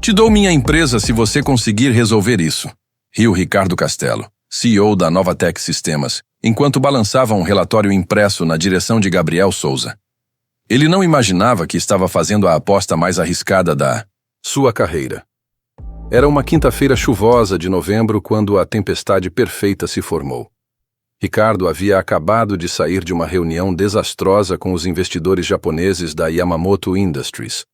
Te dou minha empresa se você conseguir resolver isso, riu Ricardo Castelo, CEO da Novatec Sistemas, enquanto balançava um relatório impresso na direção de Gabriel Souza. Ele não imaginava que estava fazendo a aposta mais arriscada da sua carreira. Era uma quinta-feira chuvosa de novembro quando a tempestade perfeita se formou. Ricardo havia acabado de sair de uma reunião desastrosa com os investidores japoneses da Yamamoto Industries.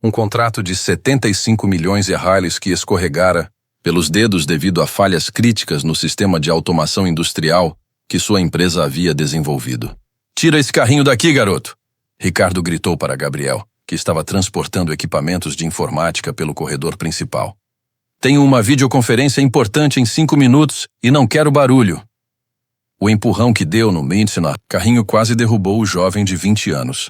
Um contrato de 75 milhões de reais que escorregara pelos dedos devido a falhas críticas no sistema de automação industrial que sua empresa havia desenvolvido. Tira esse carrinho daqui, garoto! Ricardo gritou para Gabriel, que estava transportando equipamentos de informática pelo corredor principal. Tenho uma videoconferência importante em 5 minutos e não quero barulho. O empurrão que deu no carrinho quase derrubou o jovem de 20 anos.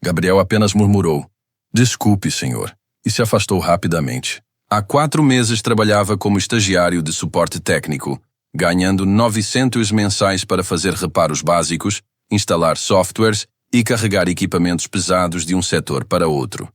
Gabriel apenas murmurou, desculpe, senhor, e se afastou rapidamente. Há 4 meses trabalhava como estagiário de suporte técnico, ganhando 900 mensais para fazer reparos básicos, instalar softwares e carregar equipamentos pesados de um setor para outro.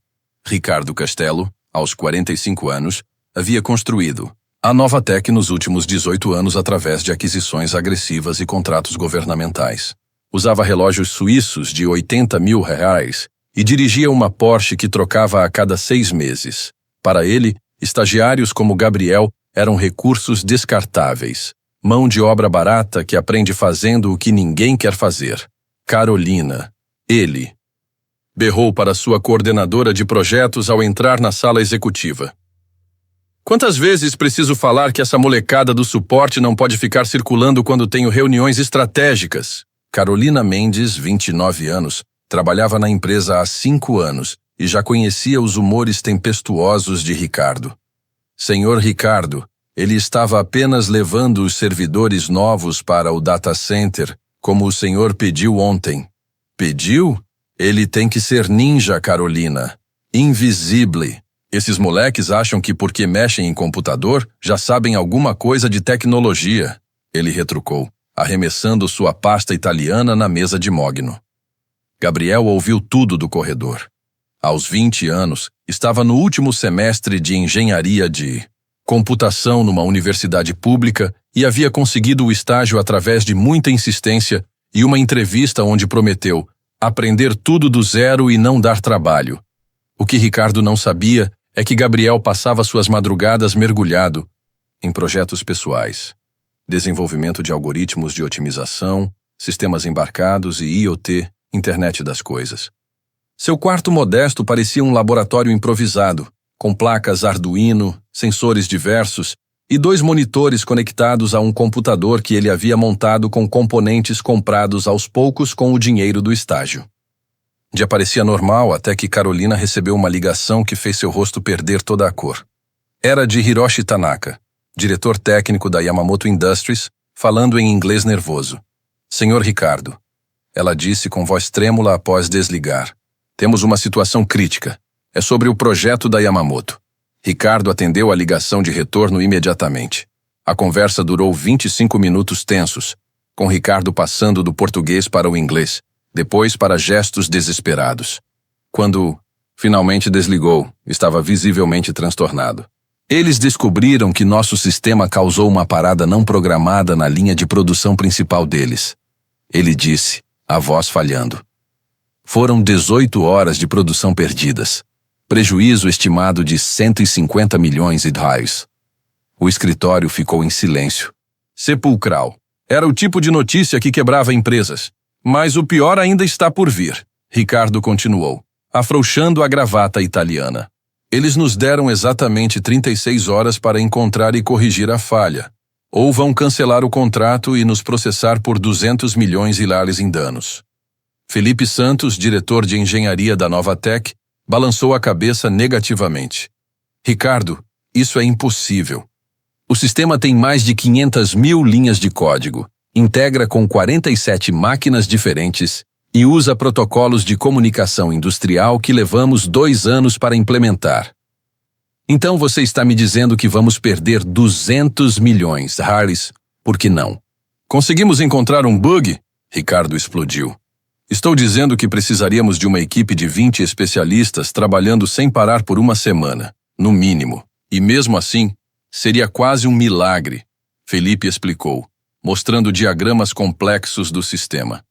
Ricardo Castelo, aos 45 anos, havia construído a Novatec nos últimos 18 anos através de aquisições agressivas e contratos governamentais. Usava relógios suíços de 80 mil reais e dirigia uma Porsche que trocava a cada 6 meses. Para ele, estagiários como Gabriel eram recursos descartáveis, mão de obra barata que aprende fazendo o que ninguém quer fazer. Carolina, ele, berrou para sua coordenadora de projetos ao entrar na sala executiva. Quantas vezes preciso falar que essa molecada do suporte não pode ficar circulando quando tenho reuniões estratégicas? Carolina Mendes, 29 anos, trabalhava na empresa há 5 anos e já conhecia os humores tempestuosos de Ricardo. Senhor Ricardo, ele estava apenas levando os servidores novos para o data center, como o senhor pediu ontem. Pediu? Ele tem que ser ninja, Carolina. Invisível. Esses moleques acham que porque mexem em computador, já sabem alguma coisa de tecnologia. Ele retrucou, arremessando sua pasta italiana na mesa de mogno. Gabriel ouviu tudo do corredor. Aos 20 anos, estava no último semestre de engenharia de computação numa universidade pública e havia conseguido o estágio através de muita insistência e uma entrevista onde prometeu aprender tudo do zero e não dar trabalho. O que Ricardo não sabia é que Gabriel passava suas madrugadas mergulhado em projetos pessoais, desenvolvimento de algoritmos de otimização, sistemas embarcados e IoT, Internet das Coisas. Seu quarto modesto parecia um laboratório improvisado, com placas Arduino, sensores diversos e 2 monitores conectados a um computador que ele havia montado com componentes comprados aos poucos com o dinheiro do estágio. Dia parecia normal até que Carolina recebeu uma ligação que fez seu rosto perder toda a cor. Era de Hiroshi Tanaka, diretor técnico da Yamamoto Industries, falando em inglês nervoso. Senhor Ricardo, ela disse com voz trêmula após desligar. Temos uma situação crítica. É sobre o projeto da Yamamoto. Ricardo atendeu a ligação de retorno imediatamente. A conversa durou 25 minutos tensos, com Ricardo passando do português para o inglês, depois para gestos desesperados. Quando finalmente desligou, estava visivelmente transtornado. Eles descobriram que nosso sistema causou uma parada não programada na linha de produção principal deles. Ele disse, a voz falhando. Foram 18 horas de produção perdidas. Prejuízo estimado de 150 milhões de reais. O escritório ficou em silêncio. Sepulcral. Era o tipo de notícia que quebrava empresas. Mas o pior ainda está por vir, Ricardo continuou, afrouxando a gravata italiana. Eles nos deram exatamente 36 horas para encontrar e corrigir a falha. Ou vão cancelar o contrato e nos processar por 200 milhões de reais em danos. Felipe Santos, diretor de engenharia da Novatec, balançou a cabeça negativamente. Ricardo, isso é impossível. O sistema tem mais de 500 mil linhas de código, integra com 47 máquinas diferentes e usa protocolos de comunicação industrial que levamos 2 anos para implementar. Então você está me dizendo que vamos perder 200 milhões, Harris, por que não? Conseguimos encontrar um bug? Ricardo explodiu. Estou dizendo que precisaríamos de uma equipe de 20 especialistas trabalhando sem parar por 1 semana. No mínimo. E mesmo assim, seria quase um milagre, Felipe explicou, mostrando diagramas complexos do sistema.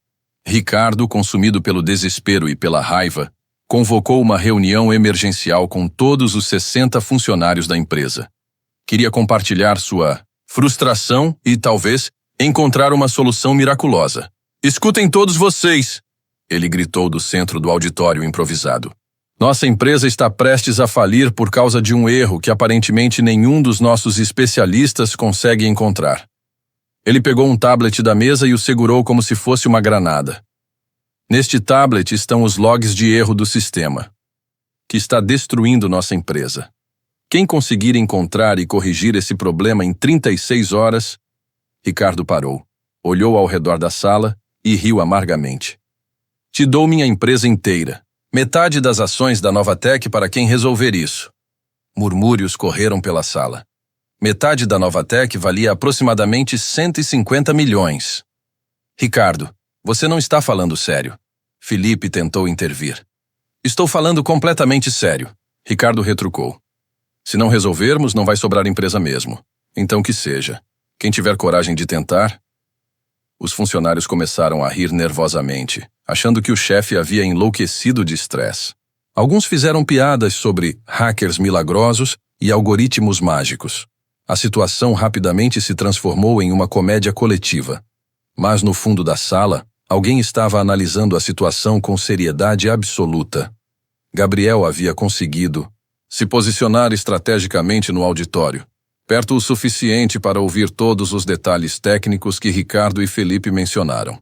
Ricardo, consumido pelo desespero e pela raiva, convocou uma reunião emergencial com todos os 60 funcionários da empresa. Queria compartilhar sua frustração e, talvez, encontrar uma solução miraculosa. Escutem todos vocês! Ele gritou do centro do auditório improvisado. Nossa empresa está prestes a falir por causa de um erro que aparentemente nenhum dos nossos especialistas consegue encontrar. Ele pegou um tablet da mesa e o segurou como se fosse uma granada. Neste tablet estão os logs de erro do sistema, que está destruindo nossa empresa. Quem conseguir encontrar e corrigir esse problema em 36 horas... Ricardo parou, olhou ao redor da sala e riu amargamente. Te dou minha empresa inteira. Metade das ações da Novatec para quem resolver isso. Murmúrios correram pela sala. Metade da Novatec valia aproximadamente 150 milhões. Ricardo, você não está falando sério. Felipe tentou intervir. Estou falando completamente sério. Ricardo retrucou. Se não resolvermos, não vai sobrar empresa mesmo. Então que seja. Quem tiver coragem de tentar... Os funcionários começaram a rir nervosamente, achando que o chefe havia enlouquecido de estresse. Alguns fizeram piadas sobre hackers milagrosos e algoritmos mágicos. A situação rapidamente se transformou em uma comédia coletiva. Mas no fundo da sala, alguém estava analisando a situação com seriedade absoluta. Gabriel havia conseguido se posicionar estrategicamente no auditório, perto o suficiente para ouvir todos os detalhes técnicos que Ricardo e Felipe mencionaram.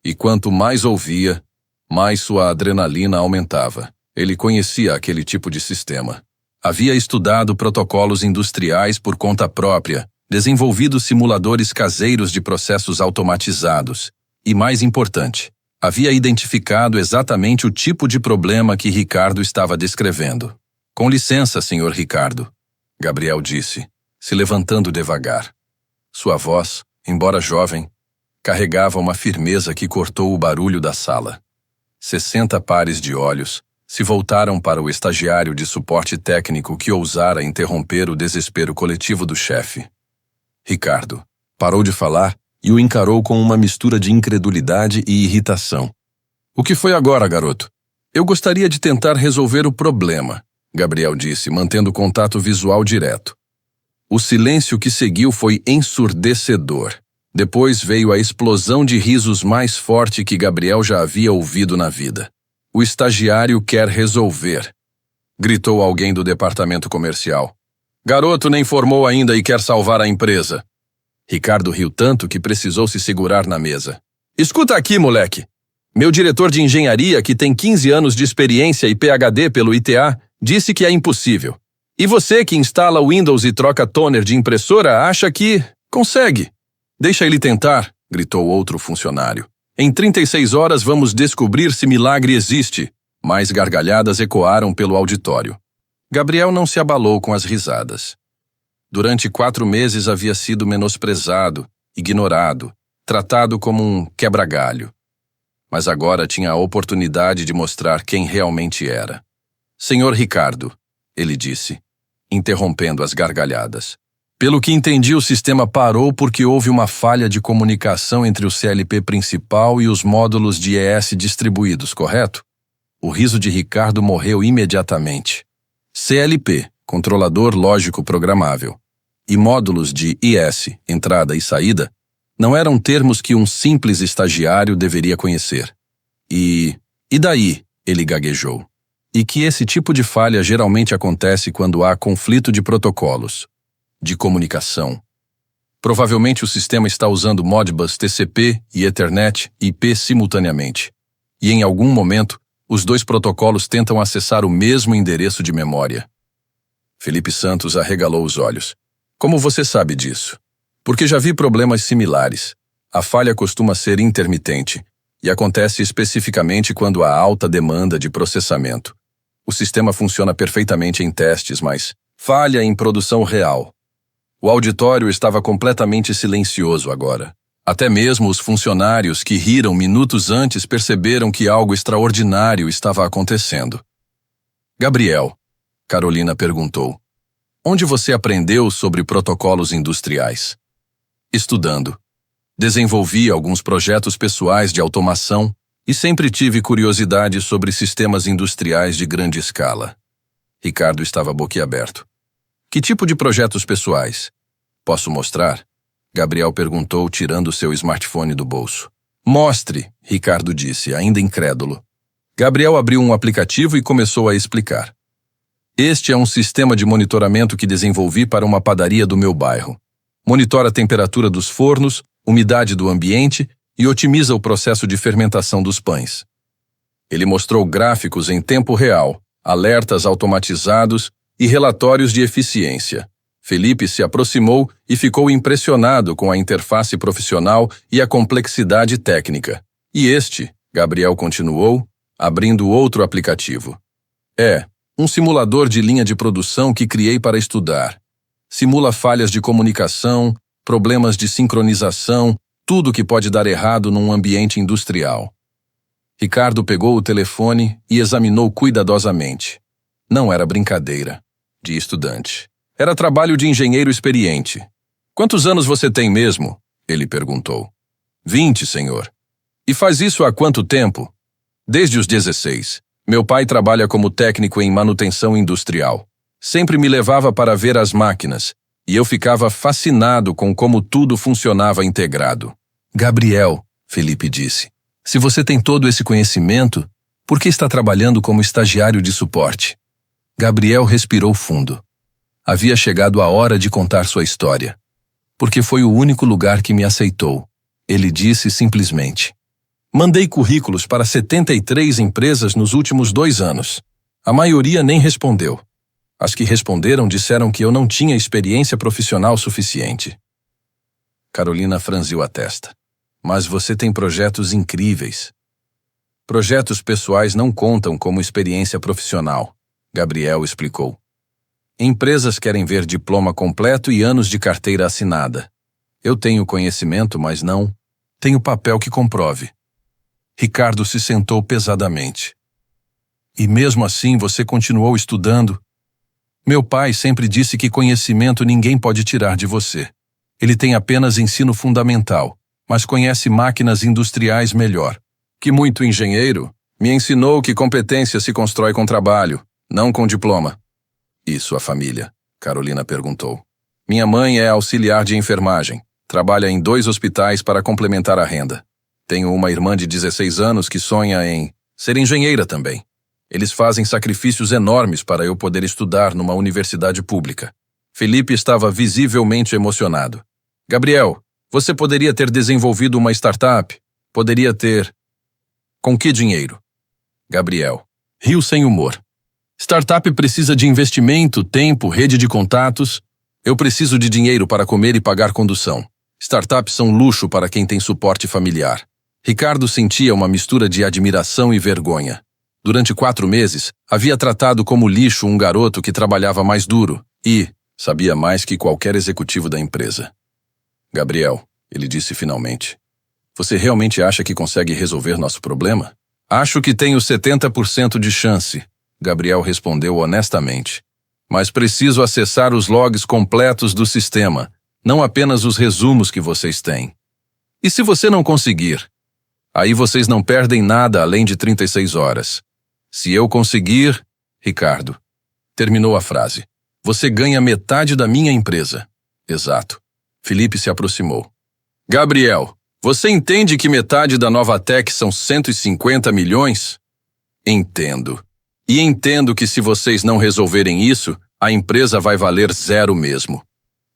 E quanto mais ouvia, mais sua adrenalina aumentava. Ele conhecia aquele tipo de sistema. Havia estudado protocolos industriais por conta própria, desenvolvido simuladores caseiros de processos automatizados. E mais importante, havia identificado exatamente o tipo de problema que Ricardo estava descrevendo. Com licença, senhor Ricardo, Gabriel disse, se levantando devagar. Sua voz, embora jovem, carregava uma firmeza que cortou o barulho da sala. 60 pares de olhos se voltaram para o estagiário de suporte técnico que ousara interromper o desespero coletivo do chefe. Ricardo parou de falar e o encarou com uma mistura de incredulidade e irritação. O que foi agora, garoto? Eu gostaria de tentar resolver o problema, Gabriel disse, mantendo contato visual direto. O silêncio que seguiu foi ensurdecedor. Depois veio a explosão de risos mais forte que Gabriel já havia ouvido na vida. O estagiário quer resolver, gritou alguém do departamento comercial. Garoto nem formou ainda e quer salvar a empresa. Ricardo riu tanto que precisou se segurar na mesa. Escuta aqui, moleque. Meu diretor de engenharia, que tem 15 anos de experiência e PhD pelo ITA, disse que é impossível. E você que instala Windows e troca toner de impressora acha que consegue. Deixa ele tentar, gritou outro funcionário. Em 36 horas vamos descobrir se milagre existe. Mais gargalhadas ecoaram pelo auditório. Gabriel não se abalou com as risadas. Durante 4 meses havia sido menosprezado, ignorado, tratado como um quebra-galho. Mas agora tinha a oportunidade de mostrar quem realmente era. Senhor Ricardo, ele disse, interrompendo as gargalhadas. Pelo que entendi, o sistema parou porque houve uma falha de comunicação entre o CLP principal e os módulos de ES distribuídos, correto? O riso de Ricardo morreu imediatamente. CLP, controlador lógico programável, e módulos de IS, entrada e saída, não eram termos que um simples estagiário deveria conhecer. E daí? Ele gaguejou. E que esse tipo de falha geralmente acontece quando há conflito de protocolos, de comunicação. Provavelmente o sistema está usando Modbus TCP e Ethernet IP simultaneamente. E em algum momento, os 2 protocolos tentam acessar o mesmo endereço de memória. Felipe Santos arregalou os olhos. Como você sabe disso? Porque já vi problemas similares. A falha costuma ser intermitente e acontece especificamente quando há alta demanda de processamento. O sistema funciona perfeitamente em testes, mas falha em produção real. O auditório estava completamente silencioso agora. Até mesmo os funcionários que riram minutos antes perceberam que algo extraordinário estava acontecendo. Gabriel, Carolina perguntou, Onde você aprendeu sobre protocolos industriais? Estudando. Desenvolvi alguns projetos pessoais de automação e sempre tive curiosidade sobre sistemas industriais de grande escala. Ricardo estava boquiaberto. Que tipo de projetos pessoais? Posso mostrar? Gabriel perguntou, tirando seu smartphone do bolso. Mostre, Ricardo disse, ainda incrédulo. Gabriel abriu um aplicativo e começou a explicar. Este é um sistema de monitoramento que desenvolvi para uma padaria do meu bairro. Monitora a temperatura dos fornos, umidade do ambiente e otimiza o processo de fermentação dos pães. Ele mostrou gráficos em tempo real, alertas automatizados e relatórios de eficiência. Felipe se aproximou e ficou impressionado com a interface profissional e a complexidade técnica. E Gabriel continuou, abrindo outro aplicativo. Um simulador de linha de produção que criei para estudar. Simula falhas de comunicação, problemas de sincronização, tudo que pode dar errado num ambiente industrial. Ricardo pegou o telefone e examinou cuidadosamente. Não era brincadeira, de estudante. Era trabalho de engenheiro experiente. Quantos anos você tem mesmo? Ele perguntou. 20, senhor. E faz isso há quanto tempo? Desde os 16. Meu pai trabalha como técnico em manutenção industrial. Sempre me levava para ver as máquinas, e eu ficava fascinado com como tudo funcionava integrado. Gabriel, Felipe disse, se você tem todo esse conhecimento, por que está trabalhando como estagiário de suporte? Gabriel respirou fundo. Havia chegado a hora de contar sua história. Porque foi o único lugar que me aceitou. Ele disse simplesmente. Mandei currículos para 73 empresas nos últimos 2 anos. A maioria nem respondeu. As que responderam disseram que eu não tinha experiência profissional suficiente. Carolina franziu a testa. Mas você tem projetos incríveis. Projetos pessoais não contam como experiência profissional, Gabriel explicou. Empresas querem ver diploma completo e anos de carteira assinada. Eu tenho conhecimento, mas não tenho papel que comprove. Ricardo se sentou pesadamente. E mesmo assim você continuou estudando? Meu pai sempre disse que conhecimento ninguém pode tirar de você. Ele tem apenas ensino fundamental, mas conhece máquinas industriais melhor. Que muito engenheiro me ensinou que competência se constrói com trabalho, não com diploma. E sua família? Carolina perguntou. Minha mãe é auxiliar de enfermagem. Trabalha em 2 hospitais para complementar a renda. Tenho uma irmã de 16 anos que sonha em ser engenheira também. Eles fazem sacrifícios enormes para eu poder estudar numa universidade pública. Felipe estava visivelmente emocionado. Gabriel, você poderia ter desenvolvido uma startup? Poderia ter... Com que dinheiro? Gabriel. Riu sem humor. Startup precisa de investimento, tempo, rede de contatos. Eu preciso de dinheiro para comer e pagar condução. Startups são luxo para quem tem suporte familiar. Ricardo sentia uma mistura de admiração e vergonha. Durante 4 meses, havia tratado como lixo um garoto que trabalhava mais duro e sabia mais que qualquer executivo da empresa. Gabriel, ele disse finalmente, você realmente acha que consegue resolver nosso problema? Acho que tenho 70% de chance, Gabriel respondeu honestamente. Mas preciso acessar os logs completos do sistema, não apenas os resumos que vocês têm. E se você não conseguir? Aí vocês não perdem nada além de 36 horas. Se eu conseguir... Ricardo. Terminou a frase. Você ganha metade da minha empresa. Exato. Felipe se aproximou. Gabriel, você entende que metade da Novatec são 150 milhões? Entendo. E entendo que se vocês não resolverem isso, a empresa vai valer 0 mesmo.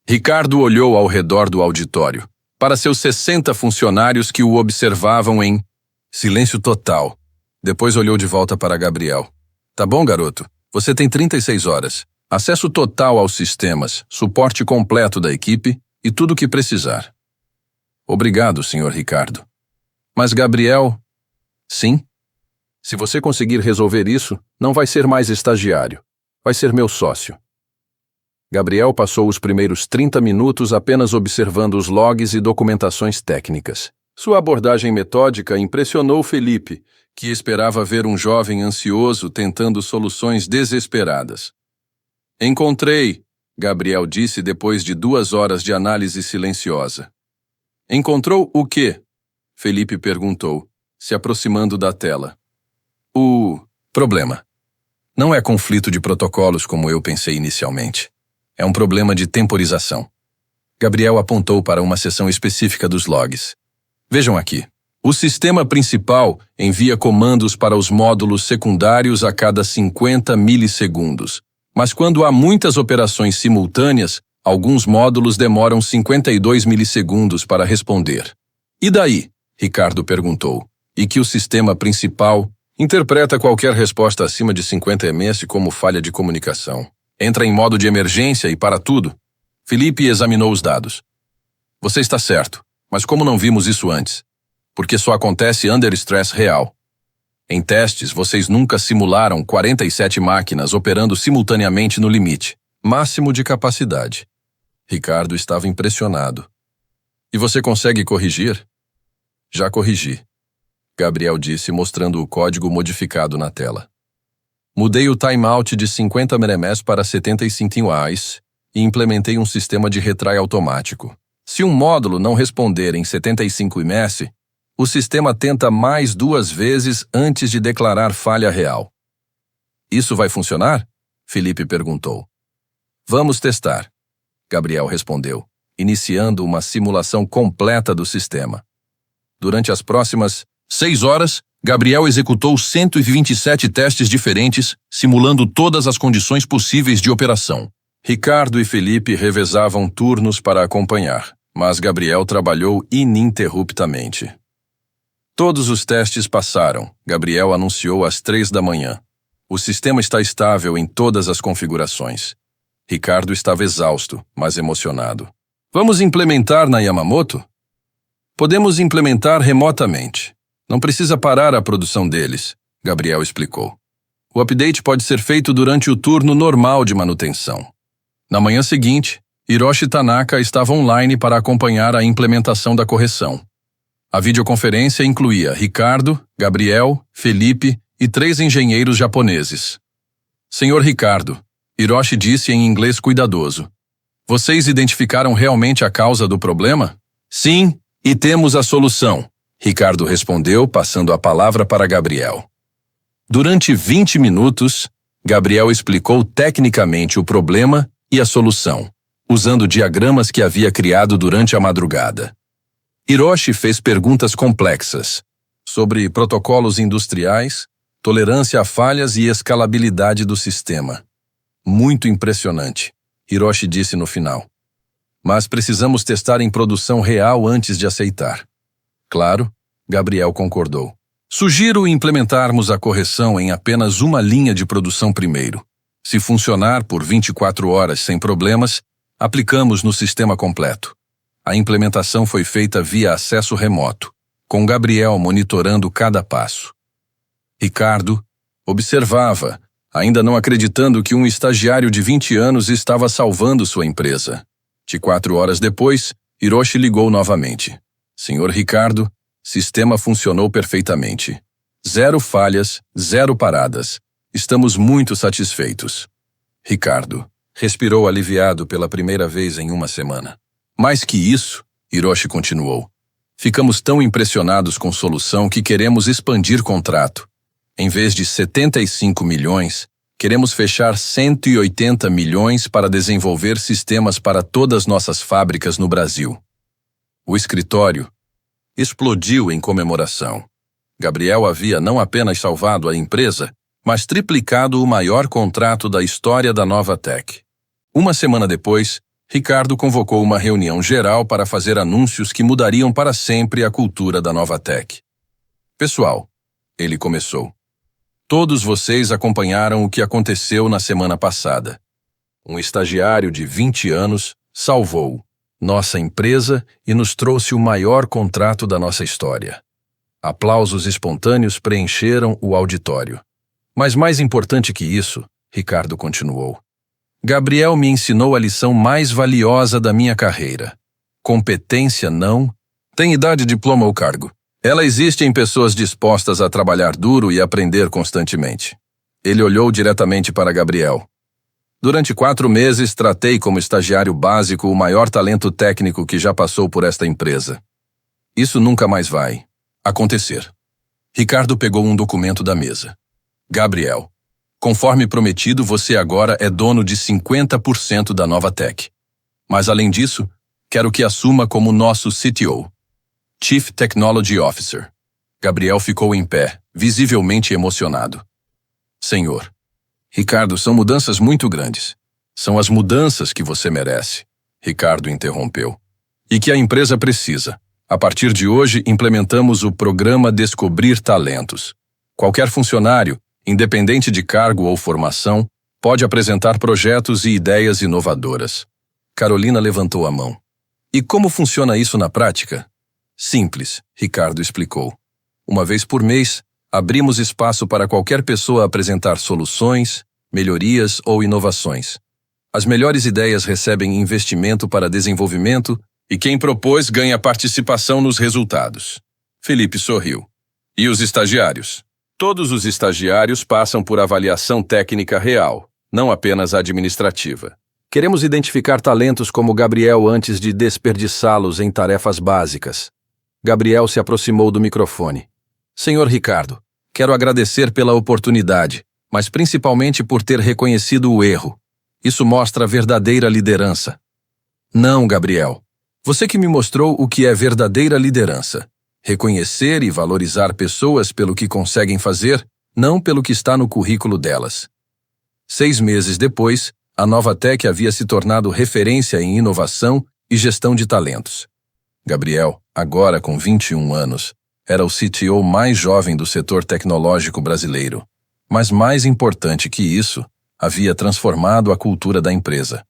Ricardo olhou ao redor do auditório, para seus 60 funcionários que o observavam em silêncio total. Depois olhou de volta para Gabriel. Tá bom, garoto? Você tem 36 horas. Acesso total aos sistemas, suporte completo da equipe e tudo o que precisar. Obrigado, Sr. Ricardo. Mas Gabriel... Sim? Se você conseguir resolver isso, não vai ser mais estagiário. Vai ser meu sócio. Gabriel passou os primeiros 30 minutos apenas observando os logs e documentações técnicas. Sua abordagem metódica impressionou Felipe, que esperava ver um jovem ansioso tentando soluções desesperadas. Encontrei! Gabriel disse depois de 2 horas de análise silenciosa. Encontrou o quê? Felipe perguntou, se aproximando da tela. O problema. Não é conflito de protocolos como eu pensei inicialmente. É um problema de temporização. Gabriel apontou para uma seção específica dos logs. Vejam aqui. O sistema principal envia comandos para os módulos secundários a cada 50 milissegundos. Mas quando há muitas operações simultâneas, alguns módulos demoram 52 milissegundos para responder. E daí? Ricardo perguntou. E que o sistema principal interpreta qualquer resposta acima de 50 ms como falha de comunicação. Entra em modo de emergência e para tudo. Felipe examinou os dados. Você está certo, mas como não vimos isso antes? Porque só acontece under stress real. Em testes, vocês nunca simularam 47 máquinas operando simultaneamente no limite máximo de capacidade. Ricardo estava impressionado. E você consegue corrigir? Já corrigi. Gabriel disse, mostrando o código modificado na tela. Mudei o timeout de 50 ms para 75 ms e implementei um sistema de retry automático. Se um módulo não responder em 75 ms, o sistema tenta mais 2 vezes antes de declarar falha real. Isso vai funcionar? Felipe perguntou. Vamos testar. Gabriel respondeu, iniciando uma simulação completa do sistema. Durante as próximas 6 horas, Gabriel executou 127 testes diferentes, simulando todas as condições possíveis de operação. Ricardo e Felipe revezavam turnos para acompanhar, mas Gabriel trabalhou ininterruptamente. Todos os testes passaram. Gabriel anunciou às 3 da manhã. O sistema está estável em todas as configurações. Ricardo estava exausto, mas emocionado. Vamos implementar na Yamamoto? Podemos implementar remotamente. Não precisa parar a produção deles, Gabriel explicou. O update pode ser feito durante o turno normal de manutenção. Na manhã seguinte, Hiroshi Tanaka estava online para acompanhar a implementação da correção. A videoconferência incluía Ricardo, Gabriel, Felipe e 3 engenheiros japoneses. Senhor Ricardo, Hiroshi disse em inglês cuidadoso. Vocês identificaram realmente a causa do problema? Sim, e temos a solução. Ricardo respondeu, passando a palavra para Gabriel. Durante 20 minutos, Gabriel explicou tecnicamente o problema e a solução, usando diagramas que havia criado durante a madrugada. Hiroshi fez perguntas complexas sobre protocolos industriais, tolerância a falhas e escalabilidade do sistema. Muito impressionante, Hiroshi disse no final. Mas precisamos testar em produção real antes de aceitar. Claro, Gabriel concordou. Sugiro implementarmos a correção em apenas uma linha de produção primeiro. Se funcionar por 24 horas sem problemas, aplicamos no sistema completo. A implementação foi feita via acesso remoto, com Gabriel monitorando cada passo. Ricardo observava, ainda não acreditando que um estagiário de 20 anos estava salvando sua empresa. 24 horas depois, Hiroshi ligou novamente. Senhor Ricardo, sistema funcionou perfeitamente. 0 falhas, 0 paradas. Estamos muito satisfeitos. Ricardo respirou aliviado pela primeira vez em uma semana. Mais que isso, Hiroshi continuou. Ficamos tão impressionados com a solução que queremos expandir contrato. Em vez de 75 milhões, queremos fechar 180 milhões para desenvolver sistemas para todas nossas fábricas no Brasil. O escritório explodiu em comemoração. Gabriel havia não apenas salvado a empresa, mas triplicado o maior contrato da história da Novatec. Uma semana depois, Ricardo convocou uma reunião geral para fazer anúncios que mudariam para sempre a cultura da Novatec. Pessoal, ele começou. Todos vocês acompanharam o que aconteceu na semana passada. Um estagiário de 20 anos salvou nossa empresa e nos trouxe o maior contrato da nossa história. Aplausos espontâneos preencheram o auditório. Mas mais importante que isso, Ricardo continuou. Gabriel me ensinou a lição mais valiosa da minha carreira. Competência não tem idade, diploma ou cargo. Ela existe em pessoas dispostas a trabalhar duro e aprender constantemente. Ele olhou diretamente para Gabriel. Durante 4 meses, tratei como estagiário básico o maior talento técnico que já passou por esta empresa. Isso nunca mais vai acontecer. Ricardo pegou um documento da mesa. Gabriel, conforme prometido, você agora é dono de 50% da Novatec. Mas além disso, quero que assuma como nosso CTO, Chief Technology Officer. Gabriel ficou em pé, visivelmente emocionado. Senhor, Ricardo, são mudanças muito grandes. São as mudanças que você merece, Ricardo interrompeu. E que a empresa precisa. A partir de hoje, implementamos o programa Descobrir Talentos. Qualquer funcionário, independente de cargo ou formação, pode apresentar projetos e ideias inovadoras. Carolina levantou a mão. E como funciona isso na prática? Simples, Ricardo explicou. Uma vez por mês, abrimos espaço para qualquer pessoa apresentar soluções, melhorias ou inovações. As melhores ideias recebem investimento para desenvolvimento e quem propôs ganha participação nos resultados. Felipe sorriu. E os estagiários? Todos os estagiários passam por avaliação técnica real, não apenas administrativa. Queremos identificar talentos como Gabriel antes de desperdiçá-los em tarefas básicas. Gabriel se aproximou do microfone. Senhor Ricardo, quero agradecer pela oportunidade, mas principalmente por ter reconhecido o erro. Isso mostra verdadeira liderança. Não, Gabriel. Você que me mostrou o que é verdadeira liderança. Reconhecer e valorizar pessoas pelo que conseguem fazer, não pelo que está no currículo delas. 6 meses depois, a Novatec havia se tornado referência em inovação e gestão de talentos. Gabriel, agora com 21 anos, era o CTO mais jovem do setor tecnológico brasileiro. Mas mais importante que isso, havia transformado a cultura da empresa.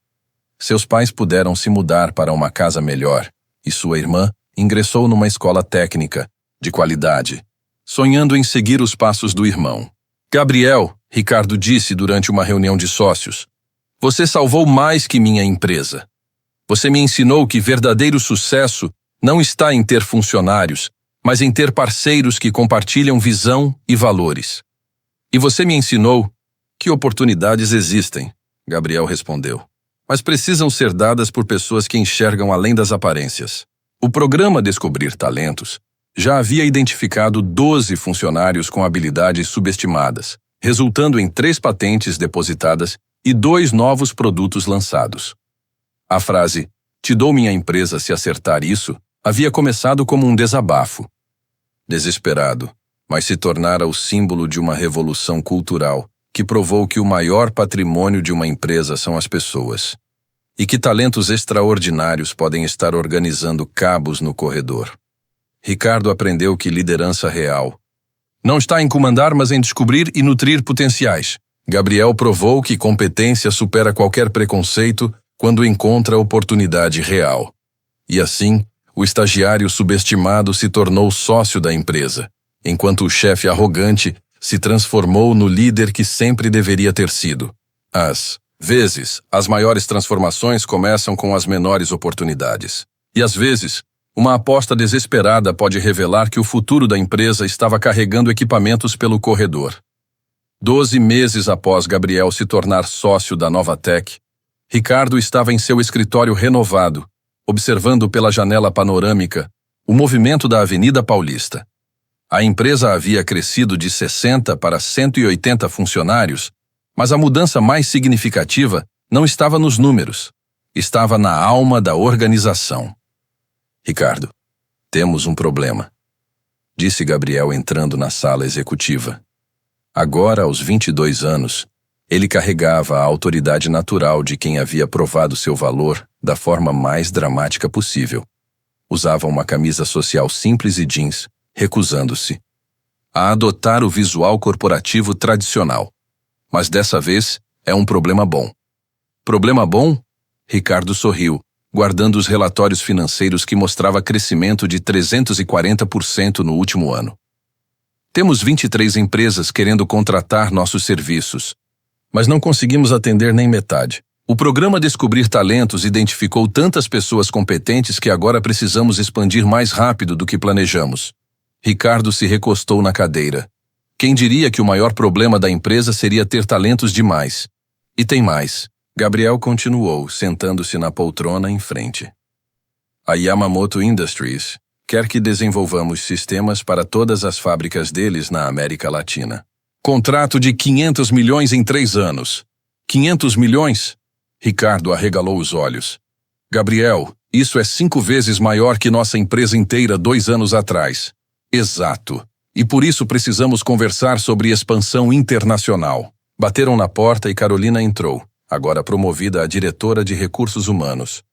Seus pais puderam se mudar para uma casa melhor, e sua irmã ingressou numa escola técnica, de qualidade, sonhando em seguir os passos do irmão. Gabriel, Ricardo disse durante uma reunião de sócios, você salvou mais que minha empresa. Você me ensinou que verdadeiro sucesso não está em ter funcionários, mas em ter parceiros que compartilham visão e valores. E você me ensinou que oportunidades existem, Gabriel respondeu, mas precisam ser dadas por pessoas que enxergam além das aparências. O programa Descobrir Talentos já havia identificado 12 funcionários com habilidades subestimadas, resultando em 3 patentes depositadas e 2 novos produtos lançados. A frase, te dou minha empresa se acertar isso, havia começado como um desabafo. Desesperado, mas se tornara o símbolo de uma revolução cultural que provou que o maior patrimônio de uma empresa são as pessoas, e que talentos extraordinários podem estar organizando cabos no corredor. Ricardo aprendeu que liderança real não está em comandar, mas em descobrir e nutrir potenciais. Gabriel provou que competência supera qualquer preconceito quando encontra oportunidade real. E assim, o estagiário subestimado se tornou sócio da empresa, enquanto o chefe arrogante se transformou no líder que sempre deveria ter sido. Às vezes, as maiores transformações começam com as menores oportunidades. E às vezes, uma aposta desesperada pode revelar que o futuro da empresa estava carregando equipamentos pelo corredor. 12 meses após Gabriel se tornar sócio da Novatec, Ricardo estava em seu escritório renovado, observando pela janela panorâmica o movimento da Avenida Paulista. A empresa havia crescido de 60 para 180 funcionários, mas a mudança mais significativa não estava nos números, estava na alma da organização. Ricardo, temos um problema, disse Gabriel entrando na sala executiva. Agora, aos 22 anos, ele carregava a autoridade natural de quem havia provado seu valor da forma mais dramática possível. Usava uma camisa social simples e jeans, recusando-se a adotar o visual corporativo tradicional. Mas dessa vez é um problema bom. Problema bom? Ricardo sorriu, guardando os relatórios financeiros que mostrava crescimento de 340% no último ano. Temos 23 empresas querendo contratar nossos serviços, mas não conseguimos atender nem metade. O programa Descobrir Talentos identificou tantas pessoas competentes que agora precisamos expandir mais rápido do que planejamos. Ricardo se recostou na cadeira. Quem diria que o maior problema da empresa seria ter talentos demais? E tem mais. Gabriel continuou, sentando-se na poltrona em frente. A Yamamoto Industries quer que desenvolvamos sistemas para todas as fábricas deles na América Latina. Contrato de 500 milhões em 3 anos. 500 milhões? Ricardo arregalou os olhos. Gabriel, isso é 5 vezes maior que nossa empresa inteira 2 anos atrás. Exato. E por isso precisamos conversar sobre expansão internacional. Bateram na porta e Carolina entrou, agora promovida a diretora de recursos humanos.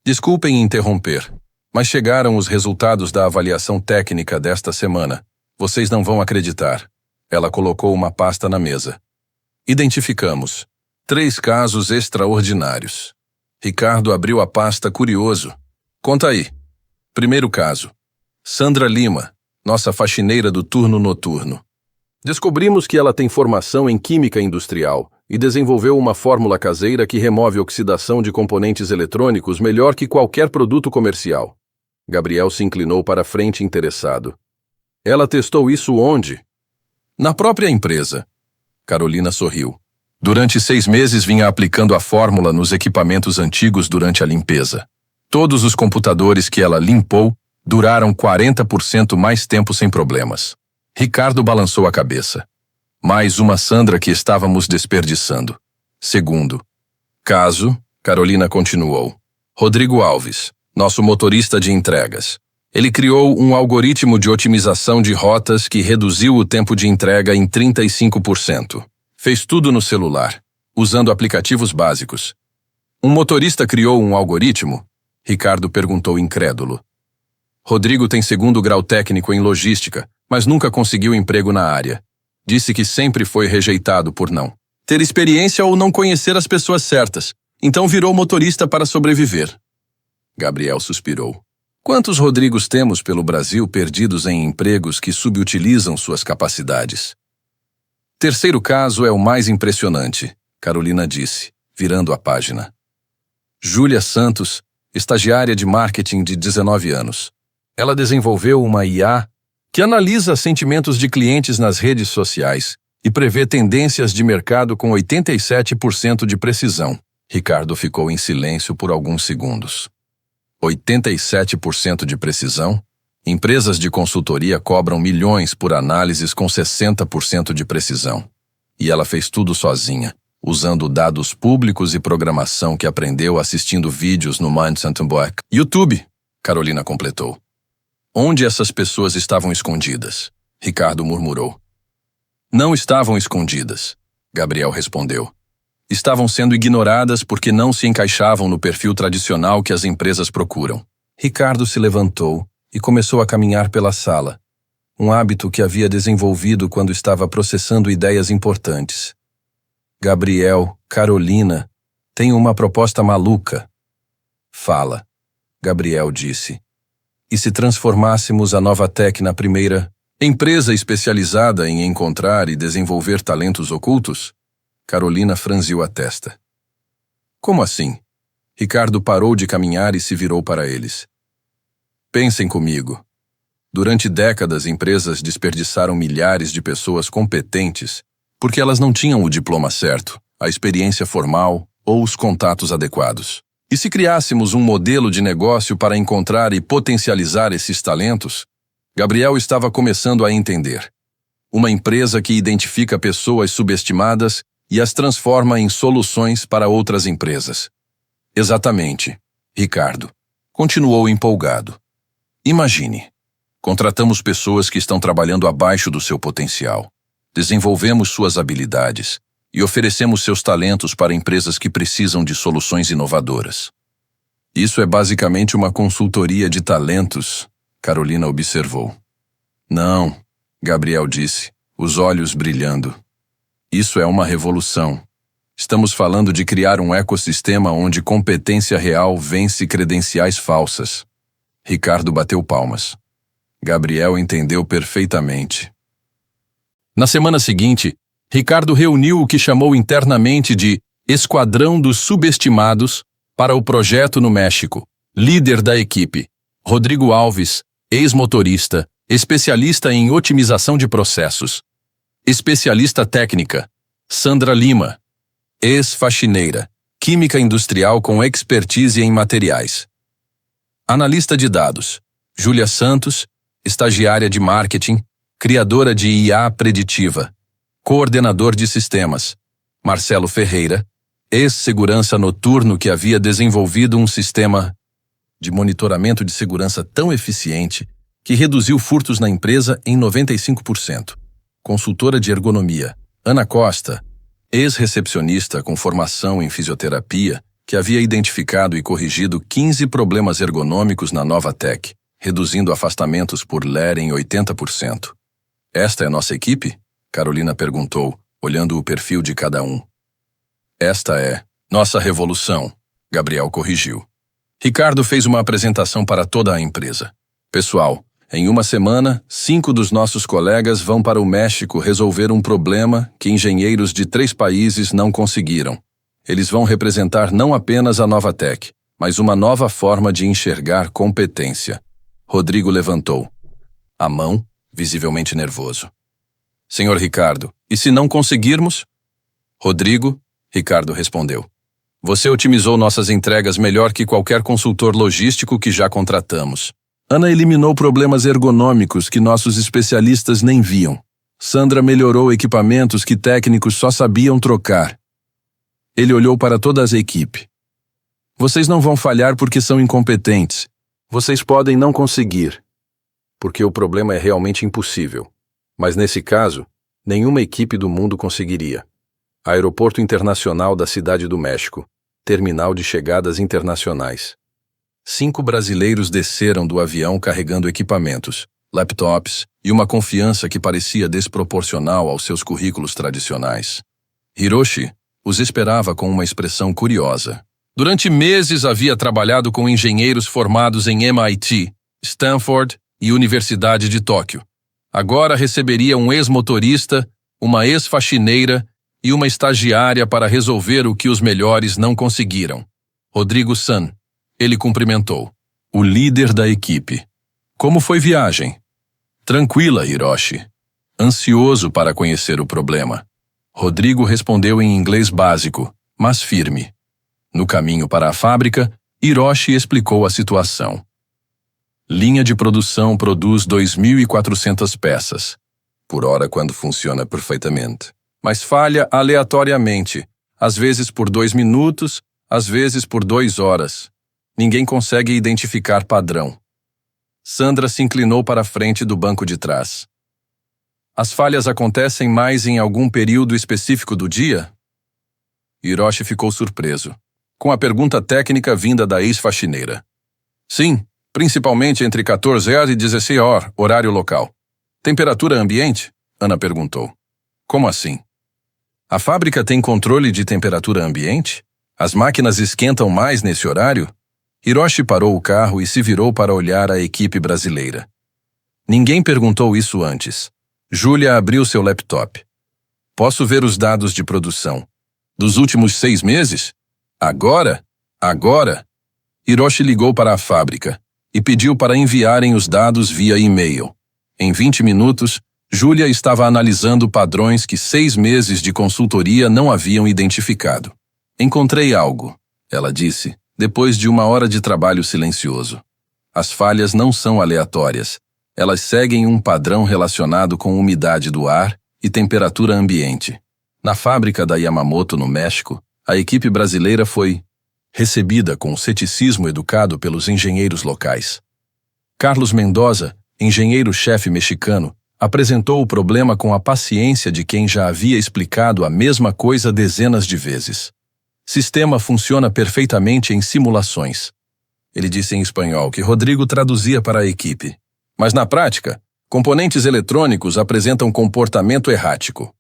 Desculpem interromper, mas chegaram os resultados da avaliação técnica desta semana. Vocês não vão acreditar. Ela colocou uma pasta na mesa. Identificamos 3 casos extraordinários. Ricardo abriu a pasta curioso. Conta aí. Primeiro caso. Sandra Lima, nossa faxineira do turno noturno. Descobrimos que ela tem formação em química industrial e desenvolveu uma fórmula caseira que remove oxidação de componentes eletrônicos melhor que qualquer produto comercial. Gabriel se inclinou para a frente interessado. Ela testou isso onde? Na própria empresa. Carolina sorriu. Durante 6 meses vinha aplicando a fórmula nos equipamentos antigos durante a limpeza. Todos os computadores que ela limpou duraram 40% mais tempo sem problemas. Ricardo balançou a cabeça. Mais uma Sandra que estávamos desperdiçando. Segundo caso, Carolina continuou. Rodrigo Alves, nosso motorista de entregas. Ele criou um algoritmo de otimização de rotas que reduziu o tempo de entrega em 35%. Fez tudo no celular, usando aplicativos básicos. Um motorista criou um algoritmo? Ricardo perguntou incrédulo. Rodrigo tem 2º grau técnico em logística, mas nunca conseguiu emprego na área. Disse que sempre foi rejeitado por não ter experiência ou não conhecer as pessoas certas, então virou motorista para sobreviver. Gabriel suspirou. Quantos Rodrigos temos pelo Brasil perdidos em empregos que subutilizam suas capacidades? Terceiro caso é o mais impressionante, Carolina disse, virando a página. Júlia Santos, estagiária de marketing de 19 anos. Ela desenvolveu uma IA que analisa sentimentos de clientes nas redes sociais e prevê tendências de mercado com 87% de precisão. Ricardo ficou em silêncio por alguns segundos. 87% de precisão? Empresas de consultoria cobram milhões por análises com 60% de precisão. E ela fez tudo sozinha, usando dados públicos e programação que aprendeu assistindo vídeos no Mind-Book. YouTube, Carolina completou. Onde essas pessoas estavam escondidas? Ricardo murmurou. Não estavam escondidas, Gabriel respondeu. Estavam sendo ignoradas porque não se encaixavam no perfil tradicional que as empresas procuram. Ricardo se levantou e começou a caminhar pela sala, um hábito que havia desenvolvido quando estava processando ideias importantes. Gabriel, Carolina, tem uma proposta maluca. Fala, Gabriel disse. E se transformássemos a Novatec na primeira empresa especializada em encontrar e desenvolver talentos ocultos? Carolina franziu a testa. Como assim? Ricardo parou de caminhar e se virou para eles. Pensem comigo. Durante décadas, empresas desperdiçaram milhares de pessoas competentes porque elas não tinham o diploma certo, a experiência formal ou os contatos adequados. E se criássemos um modelo de negócio para encontrar e potencializar esses talentos? Gabriel estava começando a entender. Uma empresa que identifica pessoas subestimadas e as transforma em soluções para outras empresas. Exatamente, Ricardo. Continuou empolgado. Imagine. Contratamos pessoas que estão trabalhando abaixo do seu potencial. Desenvolvemos suas habilidades e oferecemos seus talentos para empresas que precisam de soluções inovadoras. Isso é basicamente uma consultoria de talentos, Carolina observou. Não, Gabriel disse, os olhos brilhando. Isso é uma revolução. Estamos falando de criar um ecossistema onde competência real vence credenciais falsas. Ricardo bateu palmas. Gabriel entendeu perfeitamente. Na semana seguinte, Ricardo reuniu o que chamou internamente de Esquadrão dos Subestimados para o projeto no México. Líder da equipe, Rodrigo Alves, ex-motorista, especialista em otimização de processos. Especialista técnica, Sandra Lima, ex-faxineira, química industrial com expertise em materiais. Analista de dados, Júlia Santos, estagiária de marketing, criadora de IA preditiva. Coordenador de sistemas, Marcelo Ferreira, ex-segurança noturno que havia desenvolvido um sistema de monitoramento de segurança tão eficiente que reduziu furtos na empresa em 95%. Consultora de ergonomia, Ana Costa, ex-recepcionista com formação em fisioterapia, que havia identificado e corrigido 15 problemas ergonômicos na Novatec, reduzindo afastamentos por LER em 80%. Esta é nossa equipe? Carolina perguntou, olhando o perfil de cada um. Esta é nossa revolução, Gabriel corrigiu. Ricardo fez uma apresentação para toda a empresa. Pessoal, em uma semana, 5 dos nossos colegas vão para o México resolver um problema que engenheiros de 3 países não conseguiram. Eles vão representar não apenas a Novatec, mas uma nova forma de enxergar competência. Rodrigo levantou a mão, visivelmente nervoso. Senhor Ricardo, e se não conseguirmos? Rodrigo, Ricardo respondeu. Você otimizou nossas entregas melhor que qualquer consultor logístico que já contratamos. Ana eliminou problemas ergonômicos que nossos especialistas nem viam. Sandra melhorou equipamentos que técnicos só sabiam trocar. Ele olhou para toda a equipe. Vocês não vão falhar porque são incompetentes. Vocês podem não conseguir, porque o problema é realmente impossível. Mas nesse caso, nenhuma equipe do mundo conseguiria. Aeroporto Internacional da Cidade do México, terminal de chegadas internacionais. 5 brasileiros desceram do avião carregando equipamentos, laptops e uma confiança que parecia desproporcional aos seus currículos tradicionais. Hiroshi os esperava com uma expressão curiosa. Durante meses havia trabalhado com engenheiros formados em MIT, Stanford e Universidade de Tóquio. Agora receberia um ex-motorista, uma ex-faxineira e uma estagiária para resolver o que os melhores não conseguiram. Rodrigo San. Ele cumprimentou. O líder da equipe. Como foi viagem? Tranquila, Hiroshi. Ansioso para conhecer o problema. Rodrigo respondeu em inglês básico, mas firme. No caminho para a fábrica, Hiroshi explicou a situação. Linha de produção produz 2.400 peças por hora quando funciona perfeitamente, mas falha aleatoriamente, às vezes por 2 minutos, às vezes por 2 horas. Ninguém consegue identificar padrão. Sandra se inclinou para a frente do banco de trás. As falhas acontecem mais em algum período específico do dia? Hiroshi ficou surpreso, com a pergunta técnica vinda da ex-faxineira. Sim. Principalmente entre 14 horas e 16 horas, horário local. Temperatura ambiente? Ana perguntou. Como assim? A fábrica tem controle de temperatura ambiente? As máquinas esquentam mais nesse horário? Hiroshi parou o carro e se virou para olhar a equipe brasileira. Ninguém perguntou isso antes. Júlia abriu seu laptop. Posso ver os dados de produção. Dos últimos 6 meses? Agora? Agora? Hiroshi ligou para a fábrica e pediu para enviarem os dados via e-mail. Em 20 minutos, Júlia estava analisando padrões que 6 meses de consultoria não haviam identificado. Encontrei algo, ela disse, depois de 1 hora de trabalho silencioso. As falhas não são aleatórias. Elas seguem um padrão relacionado com umidade do ar e temperatura ambiente. Na fábrica da Yamamoto, no México, a equipe brasileira foi recebida com o ceticismo educado pelos engenheiros locais. Carlos Mendoza, engenheiro-chefe mexicano, apresentou o problema com a paciência de quem já havia explicado a mesma coisa dezenas de vezes. Sistema funciona perfeitamente em simulações. Ele disse em espanhol que Rodrigo traduzia para a equipe. Mas na prática, componentes eletrônicos apresentam comportamento errático.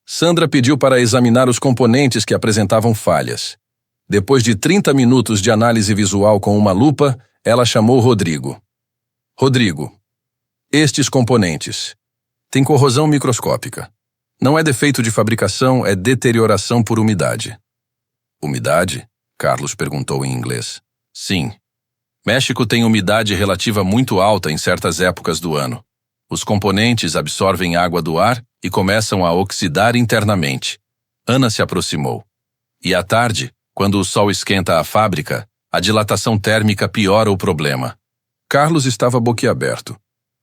Sandra pediu para examinar os componentes que apresentavam falhas. Depois de 30 minutos de análise visual com uma lupa, ela chamou Rodrigo. Rodrigo, estes componentes têm corrosão microscópica. Não é defeito de fabricação, é deterioração por umidade. Umidade? Carlos perguntou em inglês. Sim. México tem umidade relativa muito alta em certas épocas do ano. Os componentes absorvem água do ar e começam a oxidar internamente. Ana se aproximou. E à tarde, Quando o sol esquenta a fábrica, a dilatação térmica piora o problema. Carlos estava boquiaberto.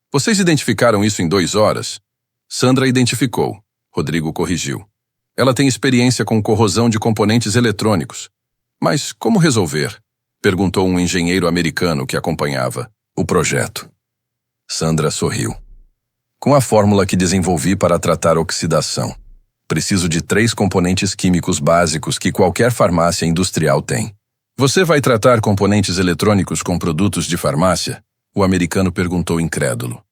Vocês identificaram isso em 2 horas? Sandra identificou. Rodrigo corrigiu. Ela tem experiência com corrosão de componentes eletrônicos. Mas como resolver? Perguntou um engenheiro americano que acompanhava o projeto. Sandra sorriu. Com a fórmula que desenvolvi para tratar oxidação. Preciso de 3 componentes químicos básicos que qualquer farmácia industrial tem. Você vai tratar componentes eletrônicos com produtos de farmácia? O americano perguntou incrédulo.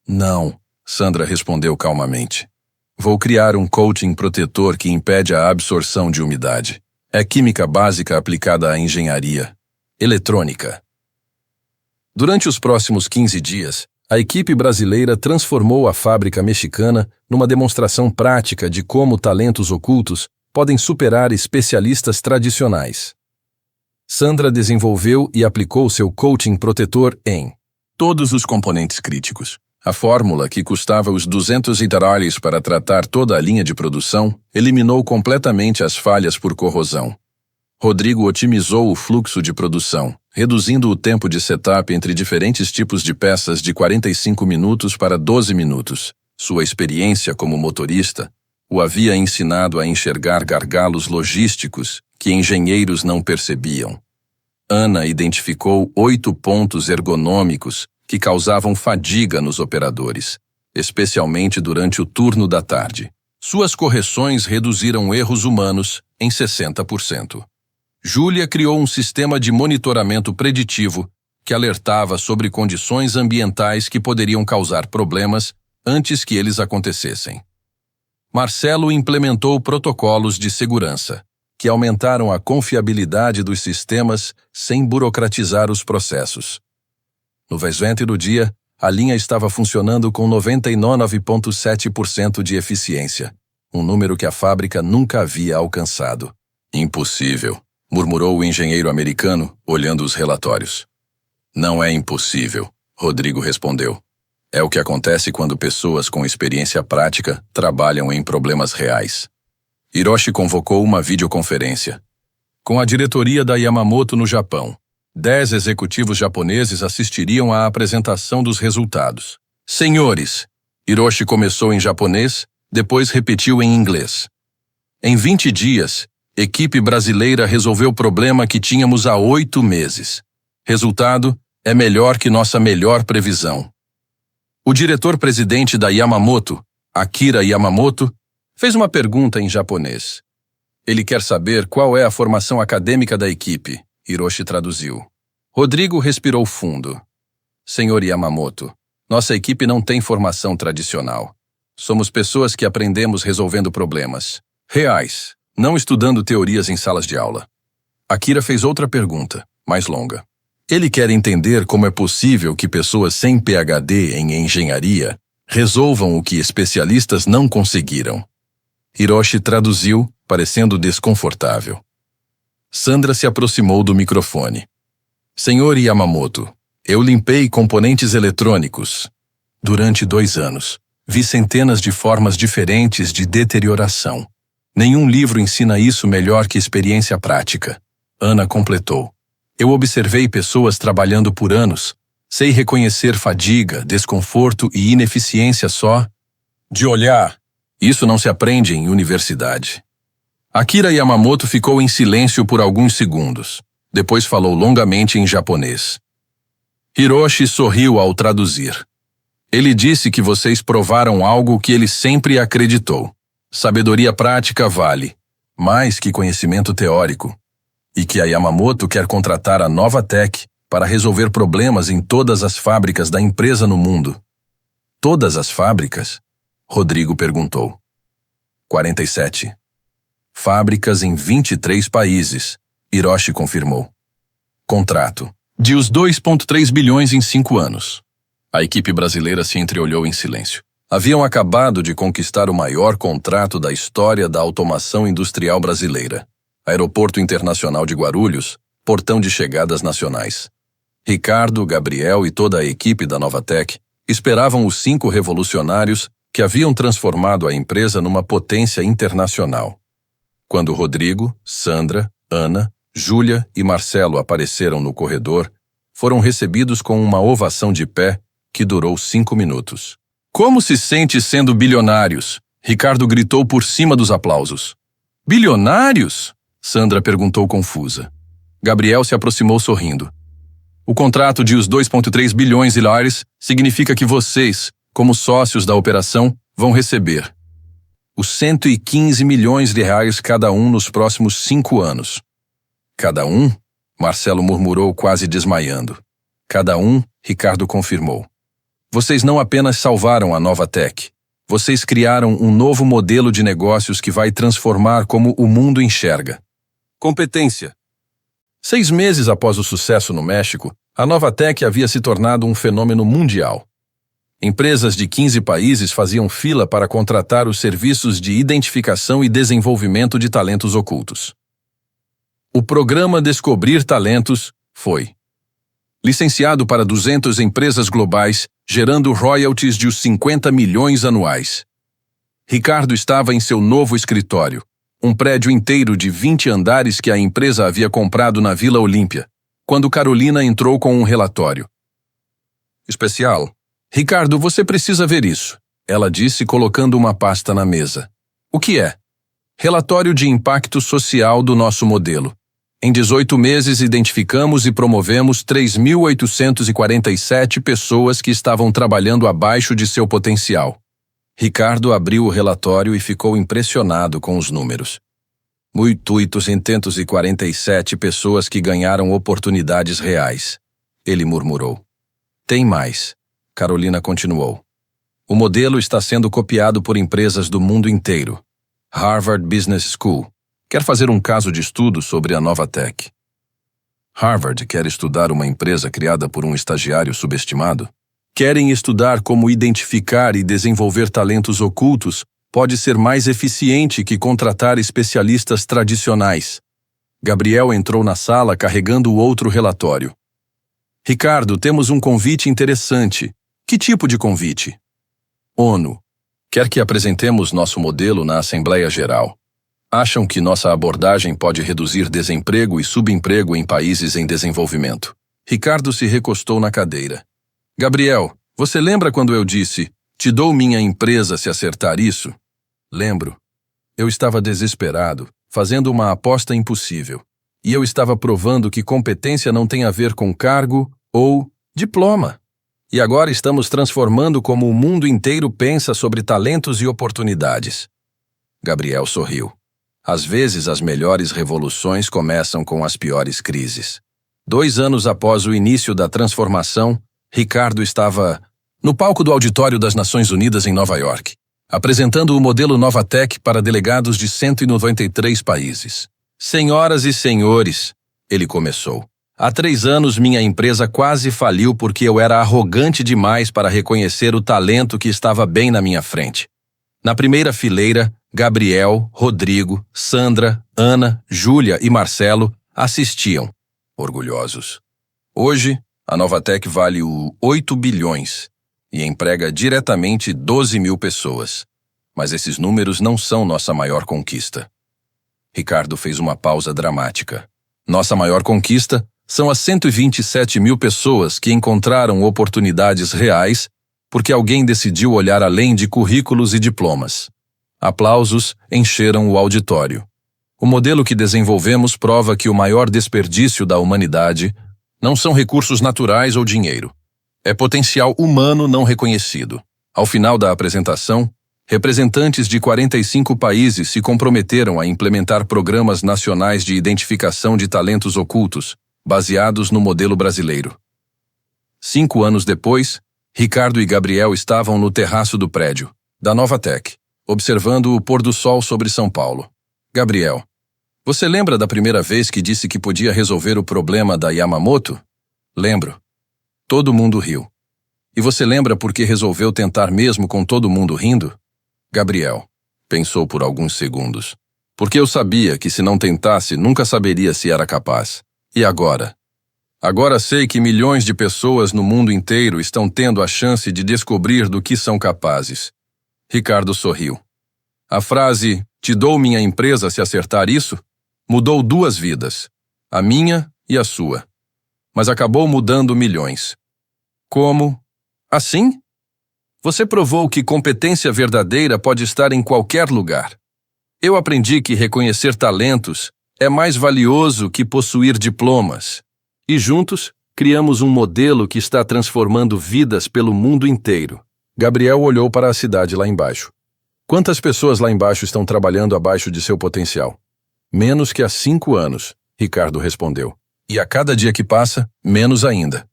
Não, Sandra respondeu calmamente. Vou criar um coating protetor que impede a absorção de umidade. É química básica aplicada à engenharia eletrônica. Durante os próximos 15 dias, a equipe brasileira transformou a fábrica mexicana numa demonstração prática de como talentos ocultos podem superar especialistas tradicionais. Sandra desenvolveu e aplicou seu coating protetor em todos os componentes críticos. A fórmula, que custava os $200 para tratar toda a linha de produção, eliminou completamente as falhas por corrosão. Rodrigo otimizou o fluxo de produção, reduzindo o tempo de setup entre diferentes tipos de peças de 45 minutos para 12 minutos. Sua experiência como motorista o havia ensinado a enxergar gargalos logísticos que engenheiros não percebiam. Ana identificou 8 pontos ergonômicos que causavam fadiga nos operadores, especialmente durante o turno da tarde. Suas correções reduziram erros humanos em 60%. Júlia criou um sistema de monitoramento preditivo que alertava sobre condições ambientais que poderiam causar problemas antes que eles acontecessem. Marcelo implementou protocolos de segurança, que aumentaram a confiabilidade dos sistemas sem burocratizar os processos. No V20 do dia, a linha estava funcionando com 99,7% de eficiência, um número que a fábrica nunca havia alcançado. Impossível, murmurou o engenheiro americano, olhando os relatórios. Não é impossível, Rodrigo respondeu. É o que acontece quando pessoas com experiência prática trabalham em problemas reais. Hiroshi convocou uma videoconferência. Com a diretoria da Yamamoto no Japão, 10 executivos japoneses assistiriam à apresentação dos resultados. Senhores, Hiroshi começou em japonês, depois repetiu em inglês. Em 20 dias, equipe brasileira resolveu o problema que tínhamos há 8 meses. Resultado é melhor que nossa melhor previsão. O diretor-presidente da Yamamoto, Akira Yamamoto, fez uma pergunta em japonês. Ele quer saber qual é a formação acadêmica da equipe, Hiroshi traduziu. Rodrigo respirou fundo. Senhor Yamamoto, nossa equipe não tem formação tradicional. Somos pessoas que aprendemos resolvendo problemas reais, não estudando teorias em salas de aula. Akira fez outra pergunta, mais longa. Ele quer entender como é possível que pessoas sem PhD em engenharia resolvam o que especialistas não conseguiram. Hiroshi traduziu, parecendo desconfortável. Sandra se aproximou do microfone. Senhor Yamamoto, eu limpei componentes eletrônicos. Durante 2 anos, vi centenas de formas diferentes de deterioração. Nenhum livro ensina isso melhor que experiência prática. Ana completou. Eu observei pessoas trabalhando por anos. Sei reconhecer fadiga, desconforto e ineficiência só de olhar. Isso não se aprende em universidade. Akira Yamamoto ficou em silêncio por alguns segundos. Depois falou longamente em japonês. Hiroshi sorriu ao traduzir. Ele disse que vocês provaram algo que ele sempre acreditou. Sabedoria prática vale, mais que conhecimento teórico. E que a Yamamoto quer contratar a Novatec para resolver problemas em todas as fábricas da empresa no mundo. Todas as fábricas? Rodrigo perguntou. 47. Fábricas em 23 países, Hiroshi confirmou. Contrato. De os 2,3 bilhões em 5 anos. A equipe brasileira se entreolhou em silêncio. Haviam acabado de conquistar o maior contrato da história da automação industrial brasileira. Aeroporto Internacional de Guarulhos, portão de chegadas nacionais. Ricardo, Gabriel e toda a equipe da Novatec esperavam os 5 revolucionários que haviam transformado a empresa numa potência internacional. Quando Rodrigo, Sandra, Ana Júlia e Marcelo apareceram no corredor, foram recebidos com uma ovação de pé que durou 5 minutos. Como se sente sendo bilionários? Ricardo gritou por cima dos aplausos. Bilionários? Sandra perguntou confusa. Gabriel se aproximou sorrindo. O contrato de os 2,3 bilhões de dólares significa que vocês, como sócios da operação, vão receber os 115 milhões de reais cada um nos próximos 5 anos. Cada um? Marcelo murmurou quase desmaiando. Cada um, Ricardo confirmou. Vocês não apenas salvaram a Novatec. Vocês criaram um novo modelo de negócios que vai transformar como o mundo enxerga. Competência. 6 meses após o sucesso no México, a Novatec havia se tornado um fenômeno mundial. Empresas de 15 países faziam fila para contratar os serviços de identificação e desenvolvimento de talentos ocultos. O programa Descobrir Talentos foi licenciado para 200 empresas globais, gerando royalties de 50 milhões anuais. Ricardo estava em seu novo escritório, um prédio inteiro de 20 andares que a empresa havia comprado na Vila Olímpia, quando Carolina entrou com um relatório. Especial. Ricardo, você precisa ver isso, ela disse colocando uma pasta na mesa. O que é? Relatório de impacto social do nosso modelo. Em 18 meses, identificamos e promovemos 3.847 pessoas que estavam trabalhando abaixo de seu potencial. Ricardo abriu o relatório e ficou impressionado com os números. 1.847 pessoas que ganharam oportunidades reais. Ele murmurou. Tem mais. Carolina continuou. O modelo está sendo copiado por empresas do mundo inteiro. Harvard Business School quer fazer um caso de estudo sobre a Novatec. Harvard quer estudar uma empresa criada por um estagiário subestimado? Querem estudar como identificar e desenvolver talentos ocultos pode ser mais eficiente que contratar especialistas tradicionais. Gabriel entrou na sala carregando o outro relatório. Ricardo, temos um convite interessante. Que tipo de convite? ONU. Quer que apresentemos nosso modelo na Assembleia Geral. Acham que nossa abordagem pode reduzir desemprego e subemprego em países em desenvolvimento. Ricardo se recostou na cadeira. Gabriel, você lembra quando eu disse, te dou minha empresa se acertar isso? Lembro. Eu estava desesperado, fazendo uma aposta impossível. E eu estava provando que competência não tem a ver com cargo ou diploma. E agora estamos transformando como o mundo inteiro pensa sobre talentos e oportunidades. Gabriel sorriu. Às vezes, as melhores revoluções começam com as piores crises. 2 anos após o início da transformação, Ricardo estava no palco do Auditório das Nações Unidas em Nova York, apresentando o modelo Novatec para delegados de 193 países. Senhoras e senhores, ele começou. Há 3 anos minha empresa quase faliu porque eu era arrogante demais para reconhecer o talento que estava bem na minha frente. Na primeira fileira, Gabriel, Rodrigo, Sandra, Ana, Júlia e Marcelo assistiam, orgulhosos. Hoje, a Novatec vale 8 bilhões e emprega diretamente 12 mil pessoas. Mas esses números não são nossa maior conquista. Ricardo fez uma pausa dramática. Nossa maior conquista são as 127 mil pessoas que encontraram oportunidades reais porque alguém decidiu olhar além de currículos e diplomas. Aplausos encheram o auditório. O modelo que desenvolvemos prova que o maior desperdício da humanidade não são recursos naturais ou dinheiro. É potencial humano não reconhecido. Ao final da apresentação, representantes de 45 países se comprometeram a implementar programas nacionais de identificação de talentos ocultos, baseados no modelo brasileiro. 5 anos depois, Ricardo e Gabriel estavam no terraço do prédio, da Novatec, observando o pôr do sol sobre São Paulo. Gabriel, você lembra da primeira vez que disse que podia resolver o problema da Yamamoto? Lembro. Todo mundo riu. E você lembra por que resolveu tentar mesmo com todo mundo rindo? Gabriel pensou por alguns segundos. Porque eu sabia que se não tentasse, nunca saberia se era capaz. E agora? Agora sei que milhões de pessoas no mundo inteiro estão tendo a chance de descobrir do que são capazes. Ricardo sorriu. A frase, te dou minha empresa se acertar isso, mudou 2 vidas. a minha e a sua. Mas acabou mudando milhões. Como? Assim? Você provou que competência verdadeira pode estar em qualquer lugar. Eu aprendi que reconhecer talentos é mais valioso que possuir diplomas. E juntos, criamos um modelo que está transformando vidas pelo mundo inteiro. Gabriel olhou para a cidade lá embaixo. Quantas pessoas lá embaixo estão trabalhando abaixo de seu potencial? Menos que há 5 anos, Ricardo respondeu. E a cada dia que passa, menos ainda.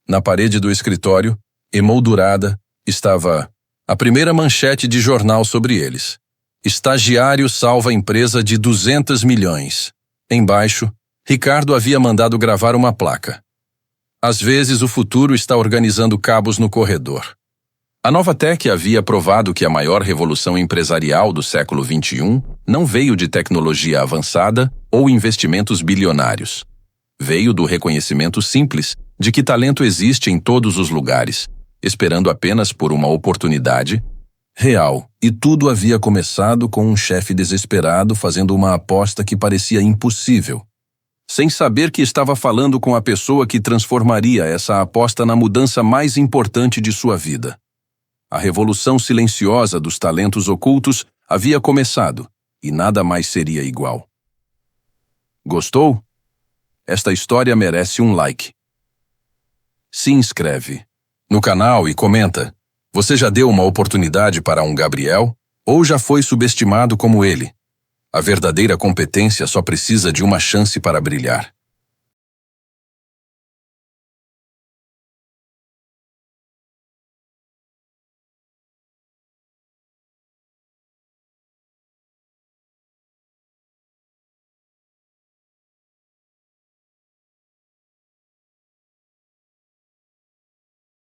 Na parede do escritório, emoldurada, estava a primeira manchete de jornal sobre eles. Estagiário salva empresa de 200 milhões. Embaixo, Ricardo havia mandado gravar uma placa. Às vezes o futuro está organizando cabos no corredor. A Novatec havia provado que a maior revolução empresarial do século XXI não veio de tecnologia avançada ou investimentos bilionários. Veio do reconhecimento simples de que talento existe em todos os lugares, esperando apenas por uma oportunidade real. E tudo havia começado com um chefe desesperado fazendo uma aposta que parecia impossível, sem saber que estava falando com a pessoa que transformaria essa aposta na mudança mais importante de sua vida. A revolução silenciosa dos talentos ocultos havia começado, e nada mais seria igual. Gostou? Esta história merece um like. Se inscreve no canal e comenta. Você já deu uma oportunidade para um Gabriel? Ou já foi subestimado como ele? A verdadeira competência só precisa de uma chance para brilhar.